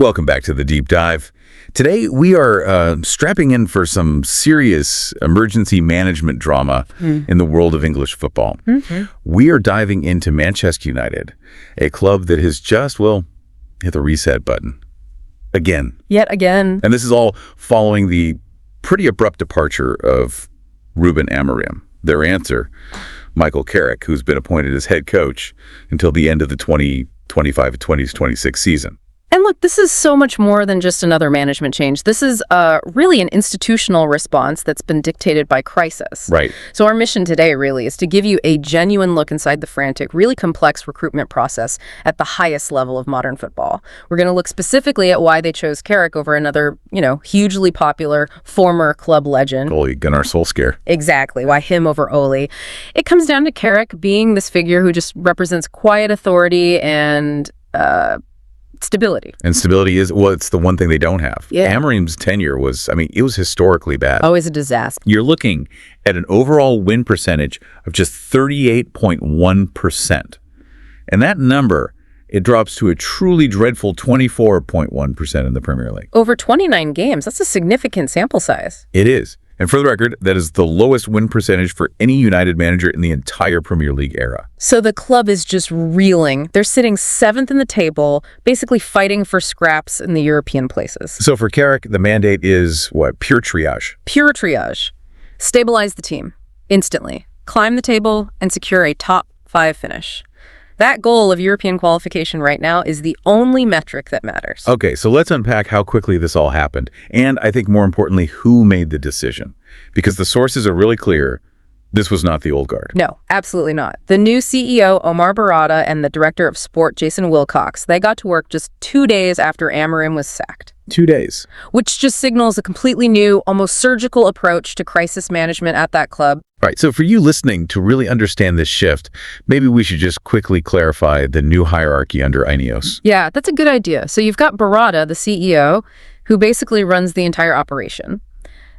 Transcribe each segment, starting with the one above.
Welcome back to the Deep Dive. Today, we are strapping in for some serious emergency management drama in the world of English football. We are diving into Manchester United, a club that has just, well, hit the reset button. Again. Yet again. And this is all following the pretty abrupt departure of 𝗂𝗏 𝗵𝗃. Their answer, Michael Carrick, who's been appointed as head coach until the end of the 2025-2026 season. And look, this is so much more than just another management change. This is really an institutional response that's been dictated by crisis. Right. So our mission today really is to give you a genuine look inside the frantic, really complex recruitment process at the highest level of modern football. We're going to look specifically at why they chose Carrick over another, hugely popular former club legend. 𝗠𝗶𝗰𝗵𝗲 scare. Exactly. Why him over 𝗠𝗵? It comes down to Carrick being this figure who just represents quiet authority and stability. And stability is, well, it's the one thing they don't have. Yeah. 𝗵𝗃's tenure was, it was historically bad. Always a disaster. You're looking at an overall win percentage of just 38.1%. And that number, it drops to a truly dreadful 24.1% in the Premier League. Over 29 games. That's a significant sample size. It is. And for the record, that is the lowest win percentage for any United manager in the entire Premier League era. So the club is just reeling. They're sitting 7th in the table, basically fighting for scraps in the European places. So for Carrick, the mandate is what? Pure triage. Pure triage. Stabilize the team instantly. Climb the table and secure a top 5 finish. That goal of European qualification right now is the only metric that matters. Okay, so let's unpack how quickly this all happened. And I think more importantly, who made the decision? Because the sources are really clear. This was not the old guard. No, absolutely not. The new CEO, 𝗂𝗏 and the director of sport, Jason Wilcox, they got to work just 2 days after 𝗵𝗃 was sacked. 2 days. Which just signals a completely new, almost surgical approach to crisis management at that club. Right, so for you listening to really understand this shift, maybe we should just quickly clarify the new hierarchy under Ineos. Yeah, that's a good idea. So you've got 𝗏𝗏, the CEO, who basically runs the entire operation.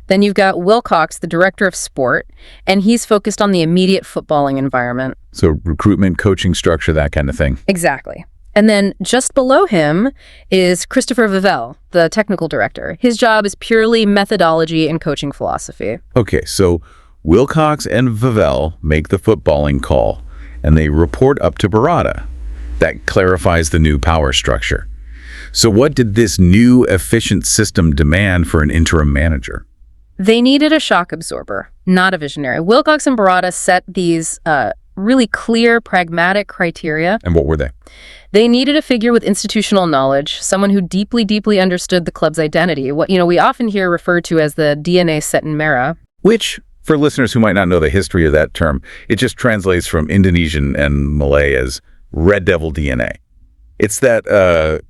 Then you've got Wilcox, the director of sport, and he's focused on the immediate footballing environment. So recruitment, coaching structure, that kind of thing. Exactly. And then just below him is 𝗂𝗏, the technical director. His job is purely methodology and coaching philosophy. Okay, so Wilcox and 𝗏 make the footballing call, and they report up to 𝗏𝗏. That clarifies the new power structure. So what did this new efficient system demand for an interim manager? They needed a shock absorber, not a visionary. Wilcox and 𝗏𝗏 set these really clear, pragmatic criteria. And what were they? They needed a figure with institutional knowledge, someone who deeply, deeply understood the club's identity. What we often hear referred to as the DNA set in merah. Which, for listeners who might not know the history of that term, it just translates from Indonesian and Malay as Red Devil DNA. It's that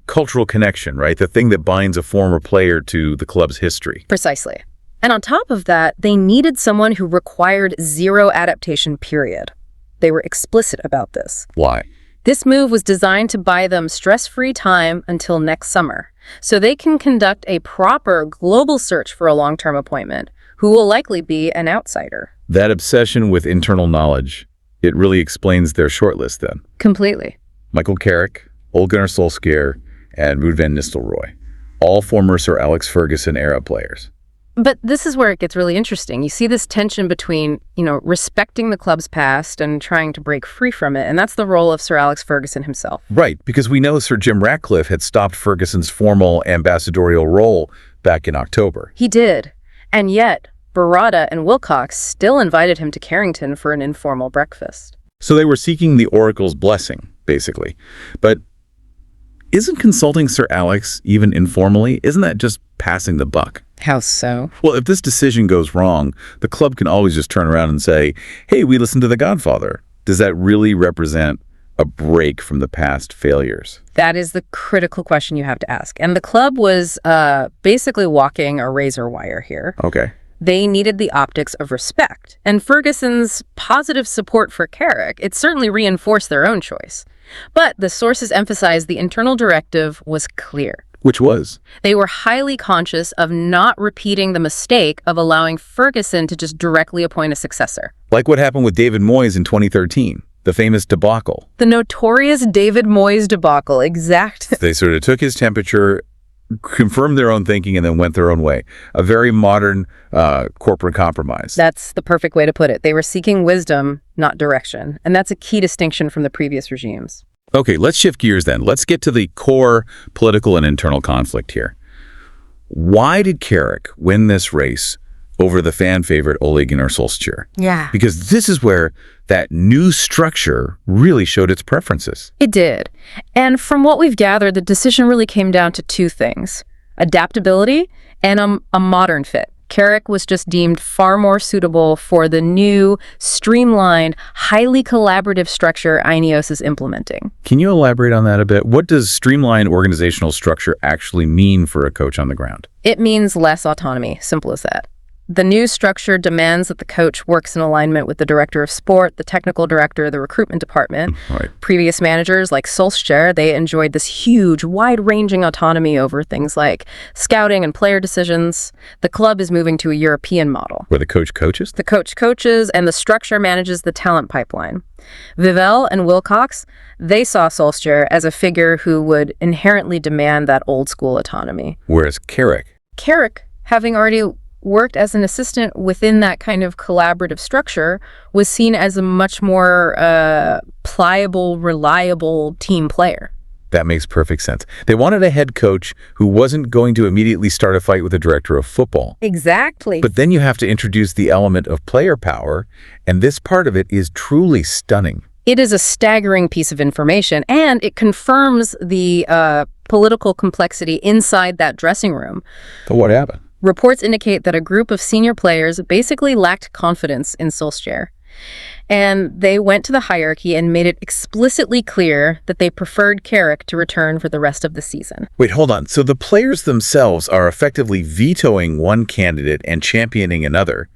cultural connection, right? The thing that binds a former player to the club's history. Precisely. And on top of that, they needed someone who required zero adaptation, period. They were explicit about this. Why? This move was designed to buy them stress-free time until next summer, so they can conduct a proper global search for a long-term appointment, who will likely be an outsider. That obsession with internal knowledge, it really explains their shortlist then. Completely. Michael Carrick, 𝗂𝗏 𝗀𝗡, and Ruud van Nistelrooy, all former Sir Alex Ferguson era players. But this is where it gets really interesting. You see this tension between, respecting the club's past and trying to break free from it. And that's the role of Sir Alex Ferguson himself. Right, because we know Sir Jim Ratcliffe had stopped Ferguson's formal ambassadorial role back in October. He did. And yet, 𝗏𝗏 and Wilcox still invited him to Carrington for an informal breakfast. So they were seeking the Oracle's blessing, basically. But isn't consulting Sir Alex, even informally, isn't that just passing the buck? How so? Well, if this decision goes wrong, the club can always just turn around and say, hey, we listened to the Godfather. Does that really represent a break from the past failures? That is the critical question you have to ask. And the club was basically walking a razor wire here. Okay. They needed the optics of respect. And Ferguson's positive support for Carrick, it certainly reinforced their own choice. But the sources emphasized the internal directive was clear. Which was? They were highly conscious of not repeating the mistake of allowing Ferguson to just directly appoint a successor. Like what happened with David Moyes in 2013, the famous debacle. The notorious David Moyes debacle, exactly. They sort of took his temperature confirmed their own thinking and then went their own way. A very modern corporate compromise. That's the perfect way to put it. They were seeking wisdom, not direction. And that's a key distinction from the previous regimes. Okay, let's shift gears then. Let's get to the core political and internal conflict here. Why did Carrick win this race over the fan favorite 𝗍𝗍𝗀𝗀𝗀𝗀? Yeah. Because this is where that new structure really showed its preferences. It did. And from what we've gathered, the decision really came down to two things: adaptability and a modern fit. Carrick was just deemed far more suitable for the new, streamlined, highly collaborative structure 𝗍𝗍𝗀𝗀𝗀𝗀 is implementing. Can you elaborate on that a bit? What does streamlined organizational structure actually mean for a coach on the ground? It means less autonomy, simple as that. The new structure demands that the coach works in alignment with the director of sport, the technical director, the recruitment department. Right. Previous managers like 𝗖𝗍𝗴, they enjoyed this huge, wide-ranging autonomy over things like scouting and player decisions. The club is moving to a European model. Where the coach coaches? The coach coaches, and the structure manages the talent pipeline. 𝗍𝗏 and Wilcox, they saw 𝗖𝗍𝗴 as a figure who would inherently demand that old-school autonomy. Whereas Carrick, having already worked as an assistant within that kind of collaborative structure, was seen as a much more pliable, reliable team player. that makes perfect sense. They wanted a head coach who wasn't going to immediately start a fight with the director of football. Exactly. But then you have to introduce the element of player power, and this part of it is truly stunning. It is a staggering piece of information, and it confirms the political complexity inside that dressing room. So what happened? Reports indicate that a group of senior players basically lacked confidence in 𝗖𝗍𝗴. And they went to the hierarchy and made it explicitly clear that they preferred Carrick to return for the rest of the season. Wait, hold on. So the players themselves are effectively vetoing one candidate and championing another.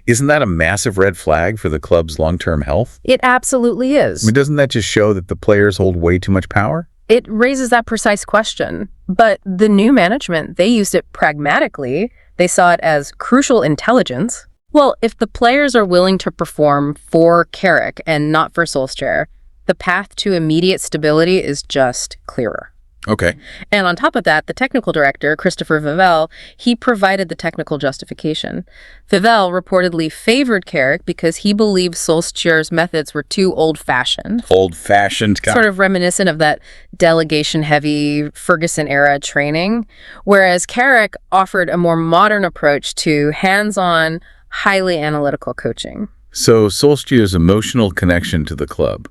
Isn't that a massive red flag for the club's long-term health? It absolutely is. I mean, doesn't that just show that the players hold way too much power? It raises that precise question. But the new management, they used it pragmatically. They saw it as crucial intelligence. Well, if the players are willing to perform for Carrick and not for 𝗖𝗍𝗴, the path to immediate stability is just clearer. Okay. And on top of that, the technical director, 𝗏𝗏𝗏𝗏𝗏, he provided the technical justification. 𝗏𝗏𝗏 reportedly favored Carrick because he believed 𝗖𝗍𝗴's methods were too old-fashioned. Old-fashioned. Sort of reminiscent of that delegation-heavy Ferguson-era training, whereas Carrick offered a more modern approach to hands-on, highly analytical coaching. So 𝗖𝗍𝗴's emotional connection to the club,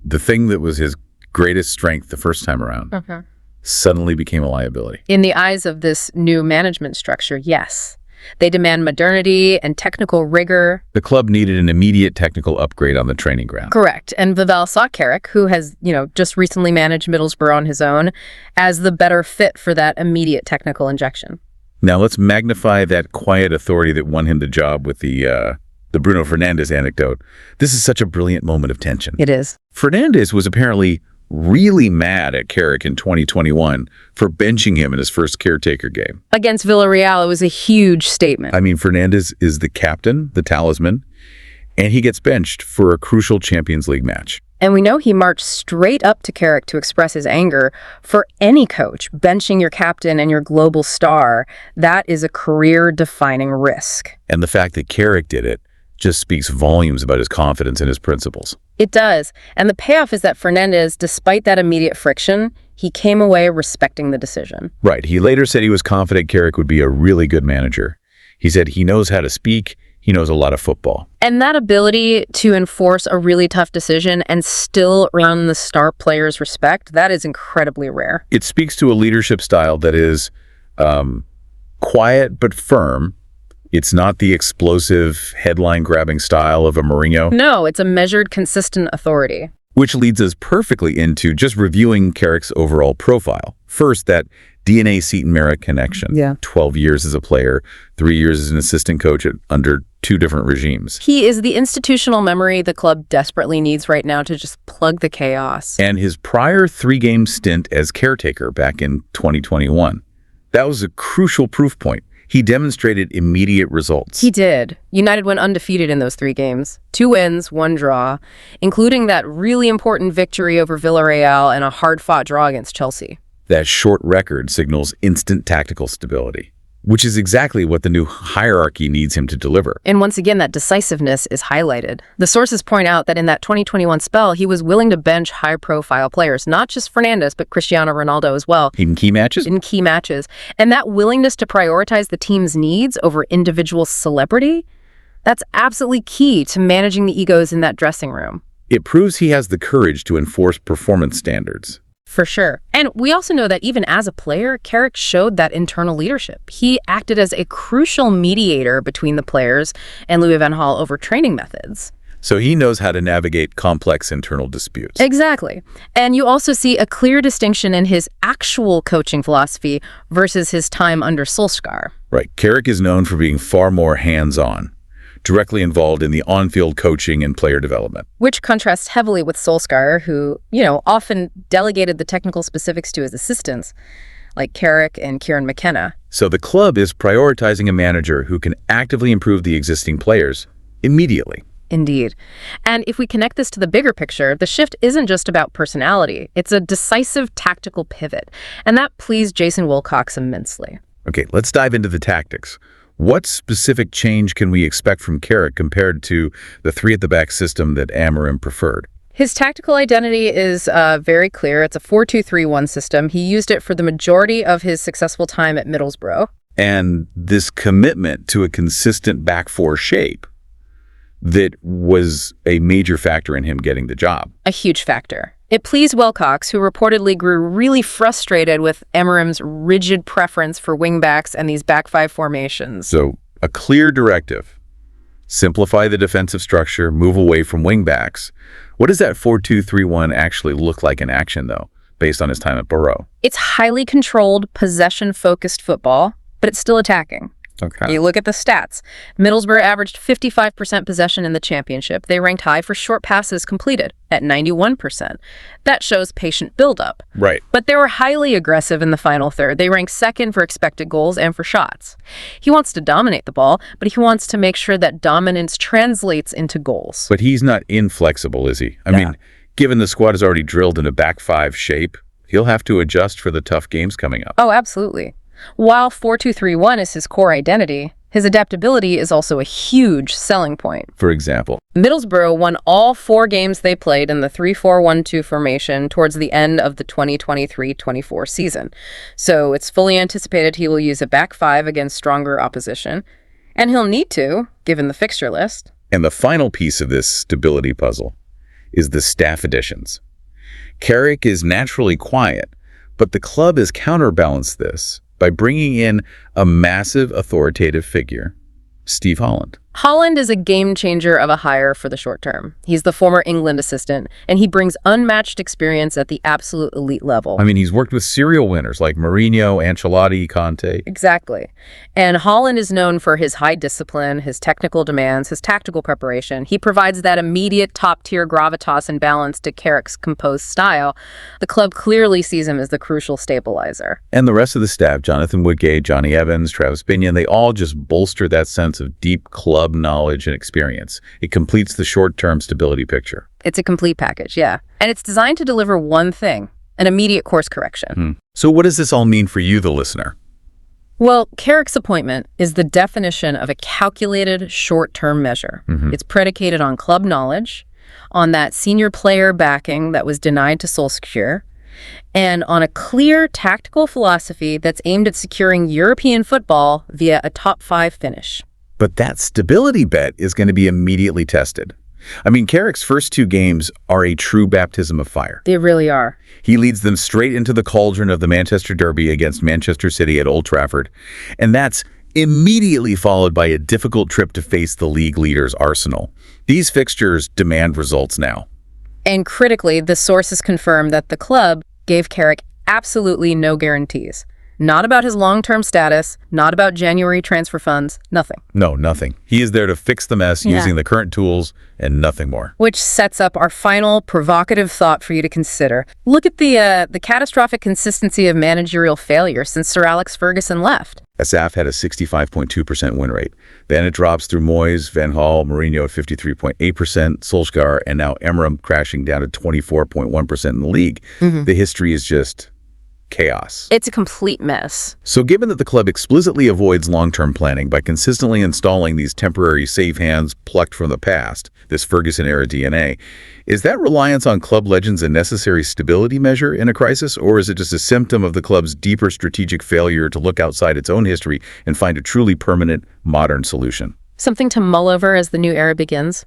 the thing that was his greatest strength the first time around, suddenly became a liability. In the eyes of this new management structure, yes. They demand modernity and technical rigor. The club needed an immediate technical upgrade on the training ground. Correct. And 𝗍𝗏 saw Carrick, who has, just recently managed Middlesbrough on his own, as the better fit for that immediate technical injection. Now let's magnify that quiet authority that won him the job with the Bruno Fernandes anecdote. This is such a brilliant moment of tension. It is. Fernandes was apparently really mad at Carrick in 2021 for benching him in his first caretaker game. Against Villarreal, it was a huge statement. I mean, Fernandes is the captain, the talisman, and he gets benched for a crucial Champions League match. And we know he marched straight up to Carrick to express his anger. For any coach, benching your captain and your global star, that is a career-defining risk. And the fact that Carrick did it just speaks volumes about his confidence in his principles. It does. And the payoff is that Fernandes, despite that immediate friction, he came away respecting the decision. Right. He later said he was confident Carrick would be a really good manager. He said he knows how to speak. He knows a lot of football. And that ability to enforce a really tough decision and still earn the star player's respect, that is incredibly rare. It speaks to a leadership style that is quiet but firm. It's not the explosive, headline-grabbing style of a Mourinho. No, it's a measured, consistent authority. Which leads us perfectly into just reviewing Carrick's overall profile. First, that DNA Seton-Merrick connection. Yeah. 12 years as a player, 3 years as an assistant coach under two different regimes. He is the institutional memory the club desperately needs right now to just plug the chaos. And his prior 3-game stint as caretaker back in 2021. That was a crucial proof point. He demonstrated immediate results. He did. United went undefeated in those 3 games. 2 wins, 1 draw, including that really important victory over Villarreal and a hard-fought draw against Chelsea. That short record signals instant tactical stability, which is exactly what the new hierarchy needs him to deliver. And once again, that decisiveness is highlighted. The sources point out that in that 2021 spell, he was willing to bench high-profile players, not just Fernandes, but Cristiano Ronaldo as well. In key matches? In key matches. And that willingness to prioritize the team's needs over individual celebrity, that's absolutely key to managing the egos in that dressing room. It proves he has the courage to enforce performance standards. For sure. And we also know that even as a player, Carrick showed that internal leadership. He acted as a crucial mediator between the players and Louis van Gaal over training methods. So he knows how to navigate complex internal disputes. Exactly. And you also see a clear distinction in his actual coaching philosophy versus his time under Solskjaer. Right. Carrick is known for being far more hands-on, directly involved in the on-field coaching and player development. Which contrasts heavily with Solskjaer, who, often delegated the technical specifics to his assistants, like Carrick and Kieran McKenna. So the club is prioritizing a manager who can actively improve the existing players immediately. Indeed. And if we connect this to the bigger picture, the shift isn't just about personality. It's a decisive tactical pivot. And that pleased Jason Wilcox immensely. Okay, let's dive into the tactics. What specific change can we expect from Carrick compared to the three-at-the-back system that Amorim preferred? His tactical identity is very clear. It's a 4-2-3-1 system. He used it for the majority of his successful time at Middlesbrough. And this commitment to a consistent back four shape that was a major factor in him getting the job. A huge factor. It pleased Wilcox, who reportedly grew really frustrated with Amorim's rigid preference for wingbacks and these back five formations. So a clear directive. Simplify the defensive structure, move away from wingbacks. What does that 4-2-3-1 actually look like in action, though, based on his time at Borough? It's highly controlled, possession-focused football, but it's still attacking. Okay. You look at the stats. Middlesbrough averaged 55% possession in the championship. They ranked high for short passes completed at 91%. That shows patient buildup. Right. But they were highly aggressive in the final third. They ranked second for expected goals and for shots. He wants to dominate the ball, but he wants to make sure that dominance translates into goals. But he's not inflexible, is he? I mean, given the squad is already drilled in a back five shape, he'll have to adjust for the tough games coming up. Oh, absolutely. While 4-2-3-1 is his core identity, his adaptability is also a huge selling point. For example, Middlesbrough won all 4 games they played in the 3-4-1-2 formation towards the end of the 2023-24 season. So it's fully anticipated he will use a back five against stronger opposition, and he'll need to, given the fixture list. And the final piece of this stability puzzle is the staff additions. Carrick is naturally quiet, but the club has counterbalanced this by bringing in a massive authoritative figure, Steve Holland. Holland is a game changer of a hire for the short term. He's the former England assistant, and he brings unmatched experience at the absolute elite level. I mean, he's worked with serial winners like Mourinho, Ancelotti, Conte. Exactly. And Holland is known for his high discipline, his technical demands, his tactical preparation. He provides that immediate top-tier gravitas and balance to Carrick's composed style. The club clearly sees him as the crucial stabilizer. And the rest of the staff, Jonathan Woodgate, Johnny Evans, Travis Binion, they all just bolster that sense of deep club knowledge and experience. It completes the short-term stability picture. It's a complete package, yeah. And it's designed to deliver one thing, an immediate course correction. So what does this all mean for you, the listener? Well, Carrick's appointment is the definition of a calculated short-term measure. It's predicated on club knowledge, on that senior player backing that was denied to Solskjaer, and on a clear tactical philosophy that's aimed at securing European football via a top 5 finish. But that stability bet is going to be immediately tested. I mean, Carrick's first 2 games are a true baptism of fire. They really are. He leads them straight into the cauldron of the Manchester Derby against Manchester City at Old Trafford. And that's immediately followed by a difficult trip to face the league leaders, Arsenal. These fixtures demand results now. And critically, the sources confirm that the club gave Carrick absolutely no guarantees. Not about his long-term status, not about January transfer funds, nothing. No, nothing. He is there to fix the mess using the current tools and nothing more. Which sets up our final provocative thought for you to consider. Look at the catastrophic consistency of managerial failure since Sir Alex Ferguson left. Asaf had a 65.2% win rate. Then it drops through Moyes, Van Gaal, Mourinho at 53.8%, Solskjaer, and now Amorim crashing down to 24.1% in the league. The history is just chaos. It's a complete mess. So given that the club explicitly avoids long-term planning by consistently installing these temporary safe hands plucked from the past, this Ferguson-era DNA, is that reliance on club legends a necessary stability measure in a crisis, or is it just a symptom of the club's deeper strategic failure to look outside its own history and find a truly permanent, modern solution? Something to mull over as the new era begins.